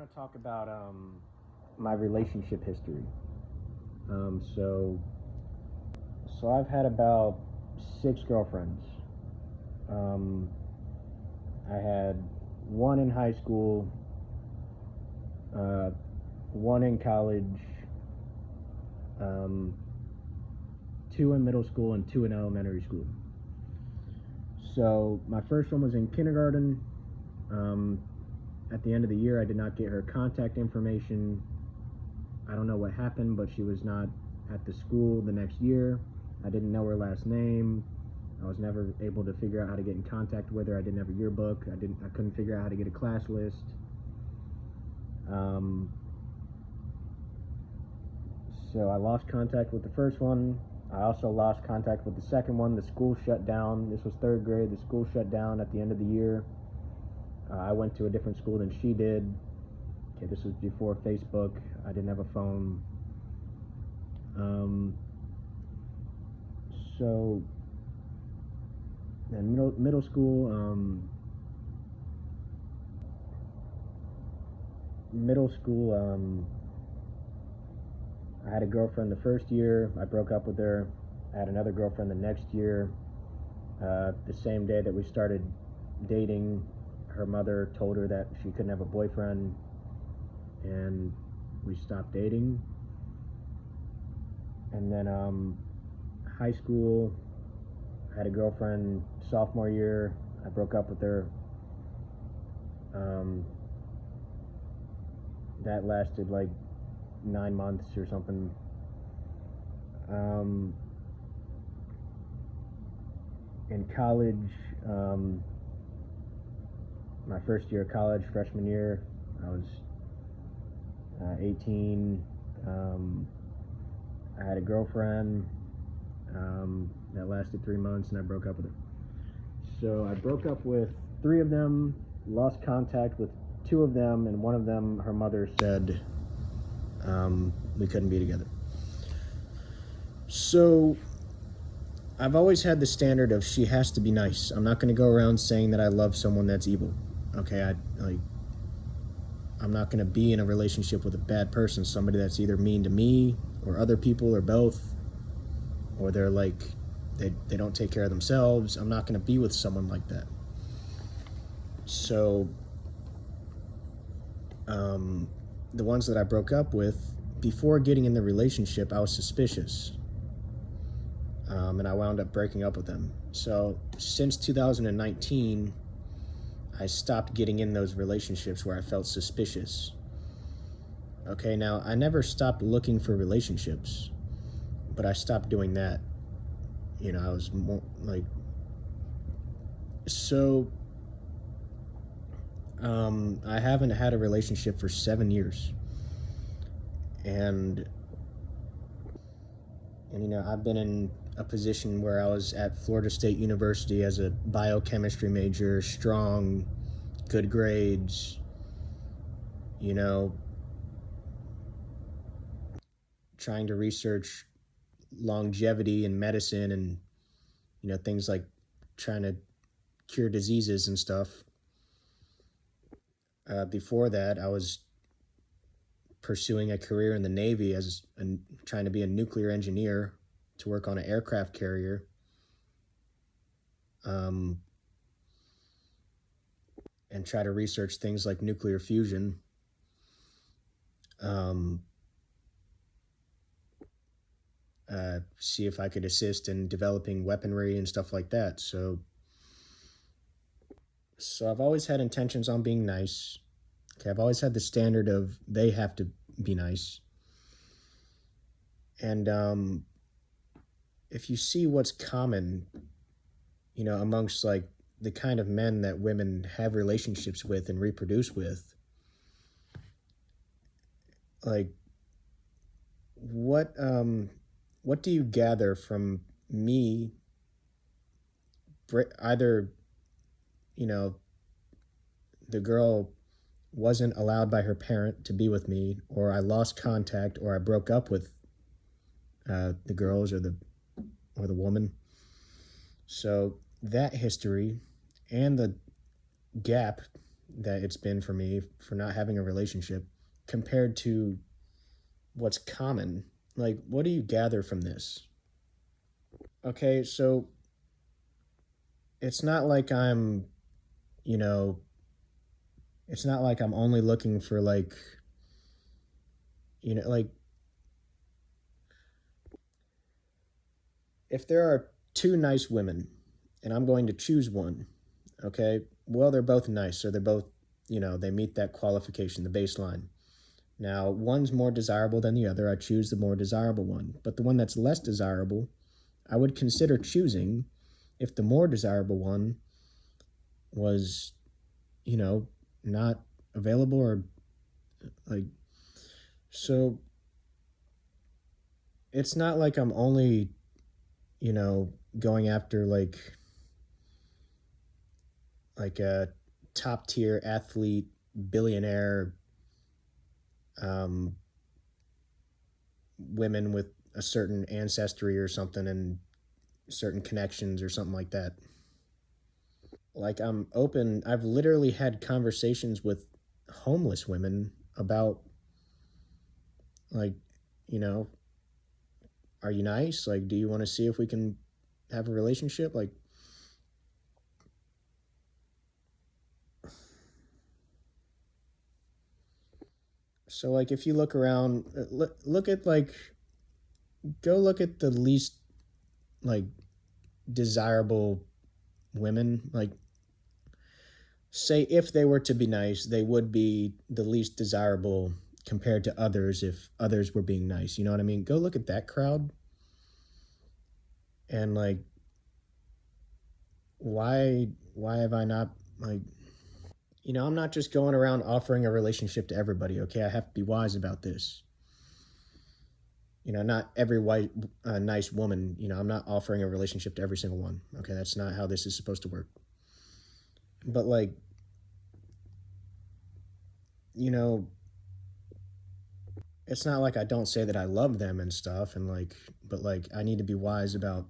want to talk about my relationship history. Um, so, so I've had about six girlfriends. Um, I had one in high school, uh, one in college, um, two in middle school, and two in elementary school. So my first one was in kindergarten. Um, at the end of the year, I did not get her contact information. I don't know what happened, but she was not at the school the next year. I didn't know her last name. I was never able to figure out how to get in contact with her. I didn't have a yearbook. I couldn't figure out how to get a class list. Um, so I lost contact with the first one. I also lost contact with the second one. The school shut down. This was third grade. The school shut down at the end of the year. I went to a different school than she did. Okay, this was before Facebook. I didn't have a phone. Um, so then middle school, middle school, I had a girlfriend the first year. I broke up with her. I had another girlfriend the next year. The same day that we started dating, her mother told her that she couldn't have a boyfriend, and we stopped dating. And then high school, I had a girlfriend sophomore year. I broke up with her. Um, that lasted like 9 months or something. In college, um, my first year of college, freshman year, I was 18. I had a girlfriend that lasted 3 months, and I broke up with her. So I broke up with three of them, lost contact with two of them, and one of them, her mother said we couldn't be together. So I've always had the standard of she has to be nice. I'm not going to go around saying that I love someone that's evil. Okay, I'm not going to be in a relationship with a bad person, somebody that's either mean to me or other people or both, or they're like they don't take care of themselves. I'm not going to be with someone like that. So the ones that I broke up with, before getting in the relationship, I was suspicious. And I wound up breaking up with them. So since 2019, I stopped getting in those relationships where I felt suspicious. Okay, now I never stopped looking for relationships, but I stopped doing that. I was more like, so I haven't had a relationship for 7 years. And I've been in a position where I was at Florida State University as a biochemistry major, strong, good grades, trying to research longevity in medicine and, things like trying to cure diseases and stuff. Before that, I was pursuing a career in the Navy trying to be a nuclear engineer to work on an aircraft carrier. And try to research things like nuclear fusion. See if I could assist in developing weaponry and stuff like that. So I've always had intentions on being nice. Okay, I've always had the standard of they have to be nice. And if you see what's common, amongst like the kind of men that women have relationships with and reproduce with, like what do you gather from me? Either the girl wasn't allowed by her parent to be with me, or I lost contact, or I broke up with the girls or the woman. So that history and the gap that it's been for me for not having a relationship compared to what's common. Like, what do you gather from this? Okay, so it's not like I'm, you know, it's not like I'm only looking for like, like if there are two nice women and I'm going to choose one, okay, well, they're both nice. So they're both, they meet that qualification, the baseline. Now, one's more desirable than the other. I choose the more desirable one. But the one that's less desirable, I would consider choosing if the more desirable one was, not available or like, so it's not like I'm only, going after like a top tier athlete, billionaire, um, women with a certain ancestry or something and certain connections or something like that. Like I'm open. I've literally had conversations with homeless women about like, you know, are you nice? Like, do you want to see if we can have a relationship? Like, so like if you look around, look at go look at the least like desirable women. Like, say if they were to be nice, they would be the least desirable compared to others if others were being nice. You know what I mean? Go look at that crowd and like why have I not like I'm not just going around offering a relationship to everybody, okay? I have to be wise about this. Not every white nice woman, I'm not offering a relationship to every single one. Okay, that's not how this is supposed to work. But like, you know, it's not like I don't say that I love them and stuff and like but like I need to be wise about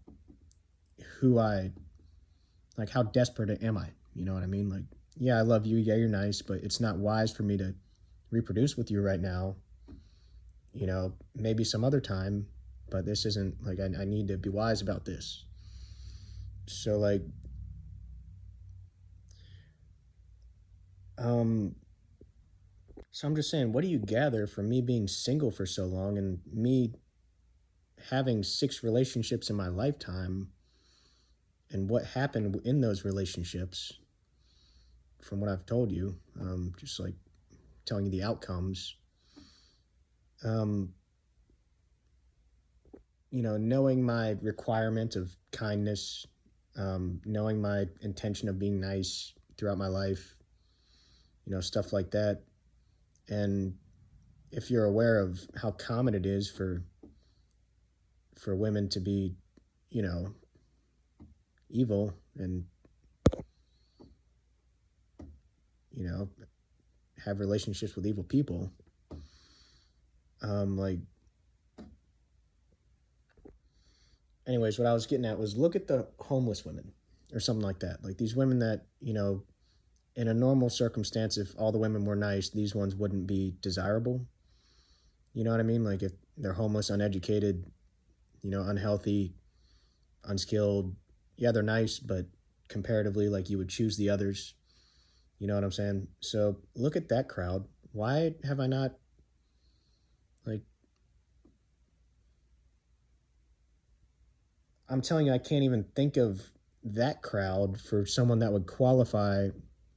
who I like how desperate am I? You know what I mean? Like, yeah, I love you, yeah, you're nice, but it's not wise for me to reproduce with you right now. Maybe some other time, but this isn't like I need to be wise about this. So like um so I'm just saying, what do you gather from me being single for so long and me having six relationships in my lifetime and what happened in those relationships from what I've told you, just like telling you the outcomes, um, knowing my requirement of kindness, knowing my intention of being nice throughout my life, stuff like that. And if you're aware of how common it is for women to be, you know, evil and, you know, have relationships with evil people, like, anyways, what I was getting at was look at the homeless women or something like that. Like these women that, in a normal circumstance, if all the women were nice, these ones wouldn't be desirable. You know what I mean? Like if they're homeless, uneducated, unhealthy, unskilled, yeah, they're nice, but comparatively, like you would choose the others. You know what I'm saying? So look at that crowd. Why have I not, like, I'm telling you, I can't even think of that crowd for someone that would qualify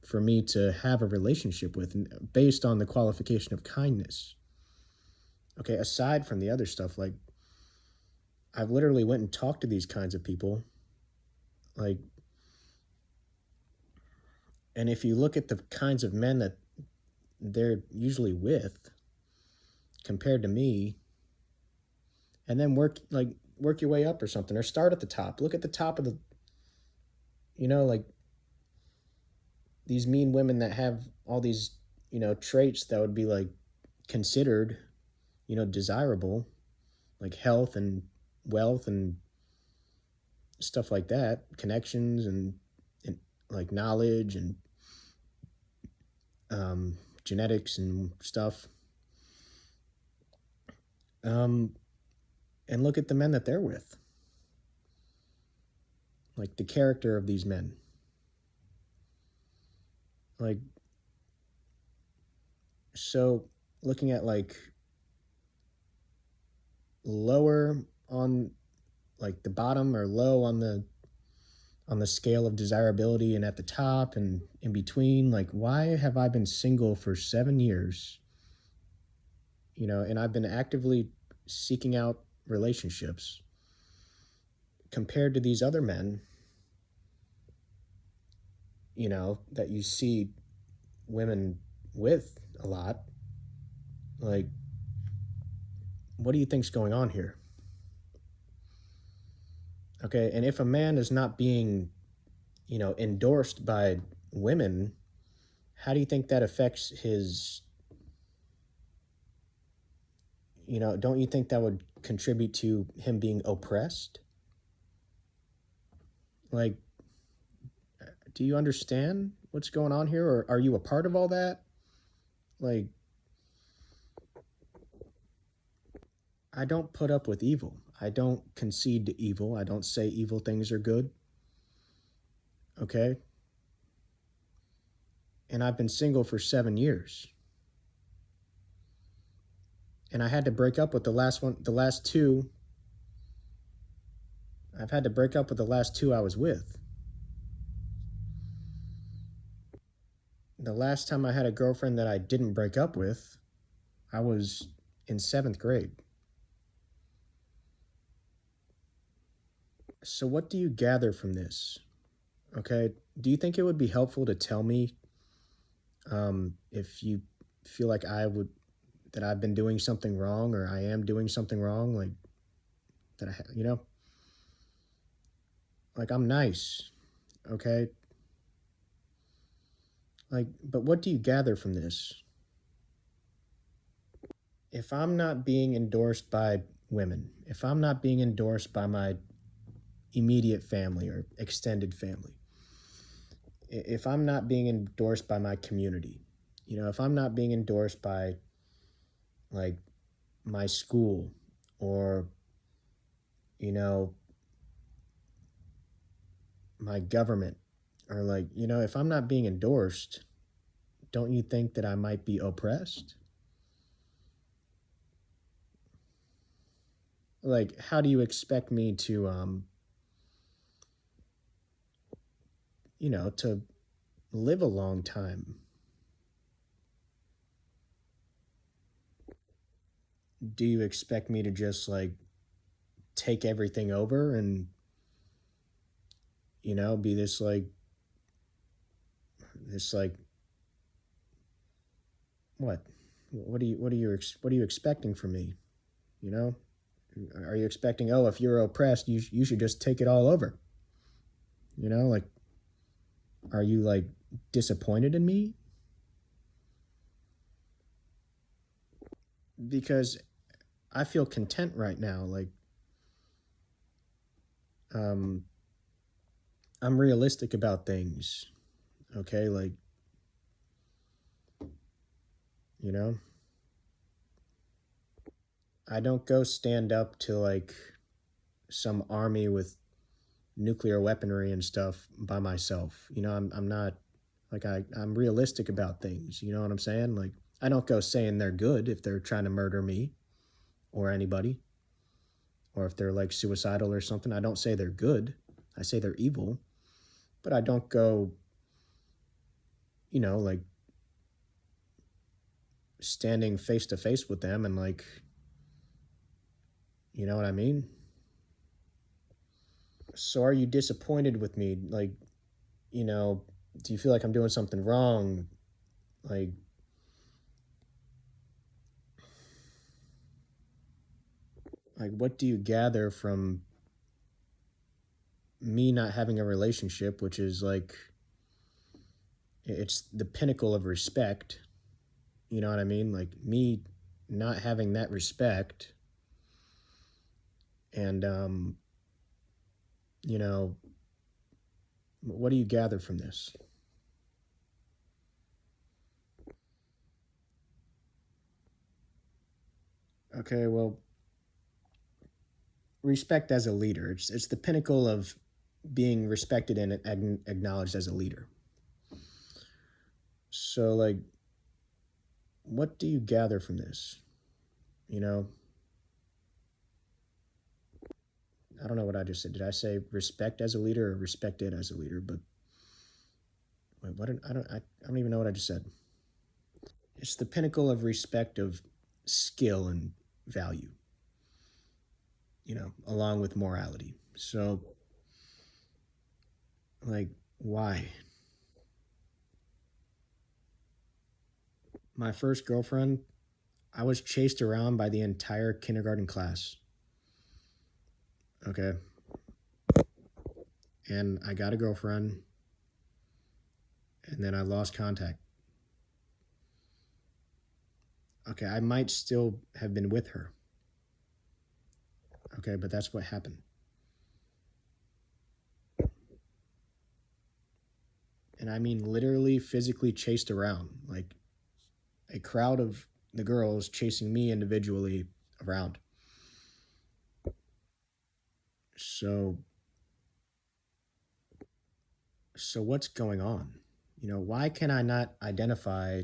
for me to have a relationship with based on the qualification of kindness. Okay, aside from the other stuff, like I've literally went and talked to these kinds of people, like, and if you look at the kinds of men that they're usually with compared to me, and then work your way up or something, or start at the top. Look at the top of the, like these mean women that have all these, traits that would be like considered, desirable, like health and wealth and stuff like that, connections and like knowledge and genetics and stuff. Um, and look at the men that they're with, like the character of these men. Like, so looking at like lower on like the bottom or low on the scale of desirability and at the top and in between, like why have I been single for 7 years, and I've been actively seeking out relationships compared to these other men, that you see women with a lot. Like, what do you think's going on here? Okay, and if a man is not being, endorsed by women, how do you think that affects his, don't you think that would contribute to him being oppressed? Like, do you understand what's going on here, or are you a part of all that? Like, I don't put up with evil. I don't concede to evil. I don't say evil things are good. Okay? And I've been single for 7 years. And I had to break up with the last one, the last two. I've had to break up with the last two I was with. The last time I had a girlfriend that I didn't break up with, I was in 7th grade. So, what do you gather from this? Okay. Do you think it would be helpful to tell me if you feel like that I've been doing something wrong or I am doing something wrong? Like, that like I'm nice. Okay. Like, but what do you gather from this? If I'm not being endorsed by women, if I'm not being endorsed by my immediate family or extended family, if I'm not being endorsed by my community, if I'm not being endorsed by like my school or, you know, my government or like, if I'm not being endorsed, don't you think that I might be oppressed? Like, how do you expect me to, to live a long time? Do you expect me to just like take everything over and, be this like what? What are you expecting from me? You know? Are you expecting, oh, if you're oppressed, you should just take it all over? Like, are you like disappointed in me? Because I feel content right now. Like, um, I'm realistic about things. Okay, like, you know, I don't go stand up to like some army with nuclear weaponry and stuff by myself. I'm not like I'm realistic about things. You know what I'm saying? Like, I don't go saying they're good if they're trying to murder me or anybody, or if they're like suicidal or something. I don't say they're good. I say they're evil, but I don't go, like standing face to face with them and like, you know what I mean? So are you disappointed with me? Like, you know, do you feel like I'm doing something wrong? Like, what do you gather from me not having a relationship, which is like, it's the pinnacle of respect? You know what I mean? Like, me not having that respect, and you know, what do you gather from this? Okay, well, respect as a leader. It's the pinnacle of being respected and acknowledged as a leader. So, like, what do you gather from this? You know, I don't know what I just said. Did I say respect as a leader or respected as a leader? But wait, what? I don't even know what I just said. It's the pinnacle of respect of skill and value. Along with morality. So, like, why? My first girlfriend, I was chased around by the entire kindergarten class. Okay. And I got a girlfriend, and then I lost contact. Okay, I might still have been with her. Okay, but that's what happened. And I mean literally physically chased around. Like a crowd of the girls chasing me individually around. So what's going on? Why can I not identify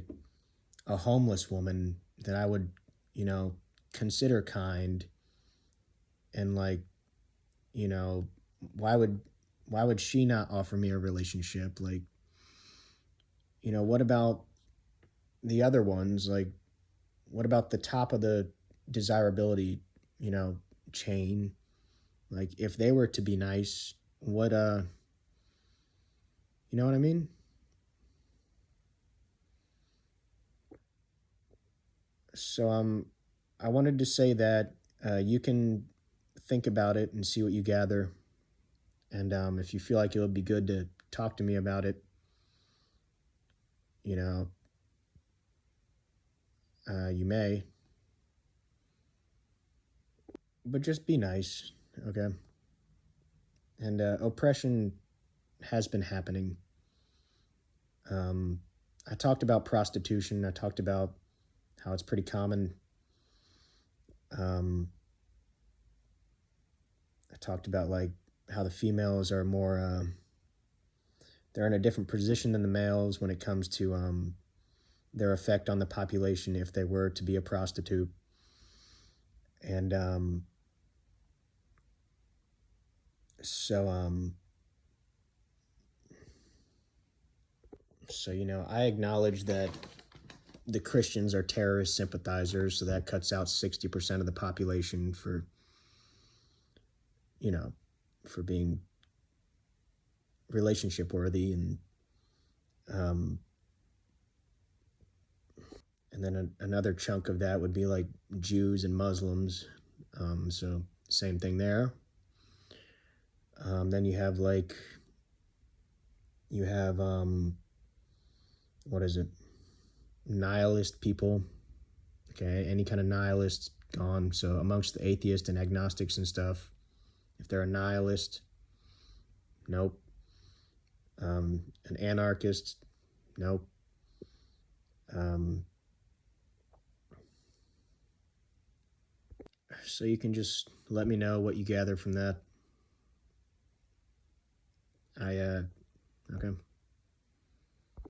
a homeless woman that I would, you know, consider kind and like, you know, why would she not offer me a relationship? Like, what about the other ones? Like, what about the top of the desirability, you know, chain? Like if they were to be nice, what you know what I mean? So I wanted to say that you can think about it and see what you gather. And if you feel like it would be good to talk to me about it, you know, you may, but just be nice, okay? And oppression has been happening. Um, I talked about prostitution. I talked about how it's pretty common. Um, I talked about like how the females are more, they're in a different position than the males when it comes to their effect on the population if they were to be a prostitute. And so, I acknowledge that the Christians are terrorist sympathizers, so that cuts out 60% of the population you know, for being relationship worthy, um, and then another chunk of that would be like Jews and Muslims. So same thing there. Then you have what is it? Nihilist people. Okay, any kind of nihilist gone. So amongst the atheists and agnostics and stuff, if they're a nihilist, nope. An anarchist, nope. Um, so you can just let me know what you gather from that. I Okay.